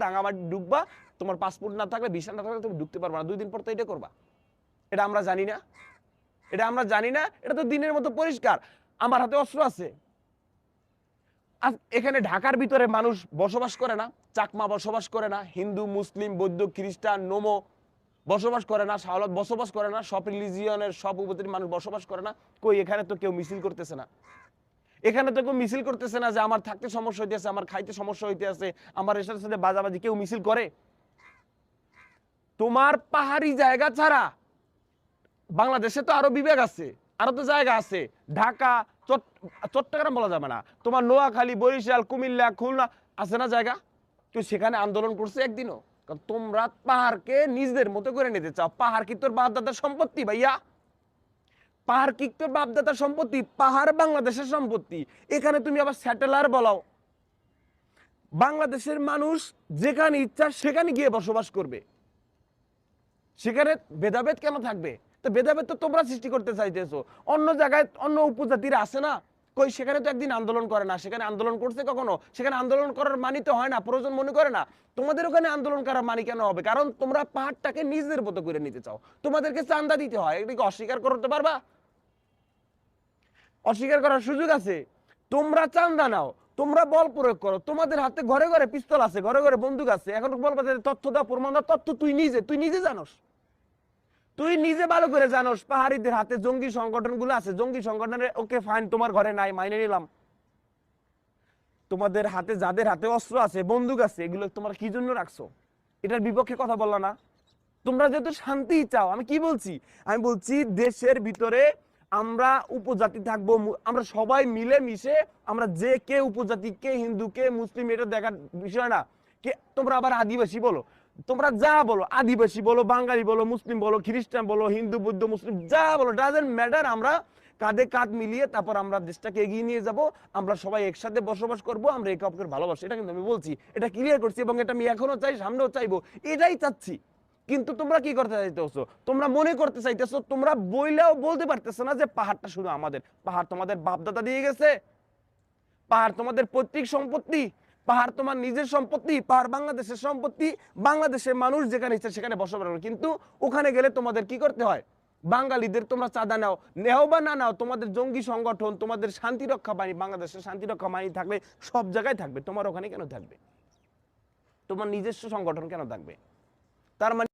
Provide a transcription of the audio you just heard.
রাঙামাটি ঢুকবা, তোমার পাসপোর্ট না থাকলে ভিসা না থাকলে তুমি ঢুকতে পারবা না, 2 দিন পর তো এটা করবা। এটা আমরা জানি না? এটা আমরা জানি না? এটা তো দিনের মতো পরিষ্কার। আমার হাতে অস্ত্র আছে। এখানে ঢাকার ভিতরে মানুষ বসবাস করে না, চাকমা বসবাস করে না, হিন্দু মুসলিম বৌদ্ধ খ্রিস্টান নোমো বসবাস করে না, শাওলাত বসবাস করে না, সব রিলিজিয়নের সব উপজাতির মানুষ বসবাস করে না। কই এখানে তো কেউ মিছিল করতেছে না, এখানে তো কেউ মিছিল করতেছে না যে আমার থাকতে সমস্যা হইতে আছে, আমার খাইতে সমস্যা হইতে আছে, আমার এর সাথে বাজাবাজি কেউ মিছিল করে? তোমার পাহাড়ি জায়গা ছাড়া বাংলাদেশে তো আরো বিভাগ আছে, আরো তো জায়গা আছে। ঢাকা, চট্টগ্রাম বলা যাবে না, তোমার নোয়াখালী, বরিশাল, কুমিল্লা, খুলনা আছে না জায়গা? তো সেখানে আন্দোলন করছে একদিনও? কারণ তোমরা পাহাড়কে নিজেদের মতো করে নিতে চাও। পাহাড় কি তোর বাপদাদার সম্পত্তি ভাইয়া? পাহাড় কি তোর বাপদাদার সম্পত্তি? পাহাড় বাংলাদেশের সম্পত্তি। এখানে তুমি আবার স্যাটেলার বলাও। বাংলাদেশের মানুষ যেখানে ইচ্ছা সেখানে গিয়ে বসবাস করবে, সেখানে ভেদাভেদ কেন থাকবে? তো ভেদাভেদ তো তোমরা সৃষ্টি করতে চাইতেছো। অন্য জায়গায় অন্য উপজাতিরা আছে না, কই সেখানে তো একদিন আন্দোলন করে না, সেখানে আন্দোলন করছে কখনো? সেখানে আন্দোলন করার মানি তো হয় না, প্রয়োজন মনে করে না। তোমাদের ওখানে আন্দোলন করার মানি কেন হবে? কারণ তোমরা পাহাড়টাকে নিজেদের মতো করে নিতে চাও, তোমাদেরকে চান্দা দিতে হয়। এটাকে অস্বীকার করতে পারবা? অস্বীকার করার সুযোগ আছে? তোমরা চান্দা নাও, তোমরা বল প্রয়োগ করো, তোমাদের হাতে ঘরে ঘরে পিস্তল আছে, ঘরে ঘরে বন্দুক আছে, এখন বলবা যে তথ্য দাও, প্রমাণ দাও। তথ্য তুই নিজে জানোস, তুই নিজে ভালো করে জানোস পাহাড়িদের হাতে জঙ্গি সংগঠনগুলো আছে। জঙ্গি সংগঠনের ওকে ফাইন, তোমার ঘরে নাই, মাইনে নিলাম। তোমাদের হাতে যাদের হাতে অস্ত্র আছে, বন্দুক আছে, এগুলো তোমরা কি জন্য রাখছো? এটার বিপক্ষে কথা বললা না? তোমরা যেহেতু শান্তি চাও, আমি কি বলছি? আমি বলছি দেশের ভিতরে আমরা উপজাতি থাকবো, আমরা সবাই মিলে মিশে, আমরা যে কে উপজাতি, কে হিন্দু, কে মুসলিম, এটা দেখার বিষয় না। কে তোমরা আবার আদিবাসী বলো, তোমরা যা বলো, আদিবাসী বলো, বাঙালি বলো, মুসলিম বলো, খ্রিস্টান বলো, হিন্দু বৌদ্ধ মুসলিম যা বলো, ডাজেন্ট ম্যাটার। আমরা কাঁধে কাঁধ মিলিয়ে তারপর আমরা দেশটাকে এগিয়ে নিয়ে যাব। আমরা সবাই একসাথে বসবাস করব, আমরা একে অপরকে ভালোবাসি। এটা কিন্তু আমি বলছি, এটা ক্লিয়ার করছি, এবং এটা আমি এখনো চাই, সামনেও চাইবো, এটাই চাচ্ছি। কিন্তু তোমরা কি করতে চাইতেছো? তোমরা মনে করতে চাইতেছো, তোমরা বইলেও বলতে পারতেছো না যে পাহাড়টা শুধু আমাদের। পাহাড় তোমাদের বাপদাদা দিয়ে গেছে, পাহাড় তোমাদের পৈতৃক সম্পত্তি, পাহাড় তোমার নিজের সম্পত্তি, পাহাড় বাংলাদেশের সম্পত্তি। বাংলাদেশের মানুষ যেখানে ইচ্ছে সেখানে বসবাস করে, কিন্তু ওখানে গেলে তোমাদের কি করতে হয়? বাঙালিদের তোমরা চাঁদা নাও, নেও বা না নাও, তোমাদের জঙ্গি সংগঠন, তোমাদের শান্তিরক্ষা বাহিনী, বাংলাদেশের শান্তিরক্ষা বাহিনী থাকলে সব জায়গায় থাকবে, তোমার ওখানে কেন থাকবে? তোমার নিজস্ব সংগঠন কেন থাকবে? তার মানে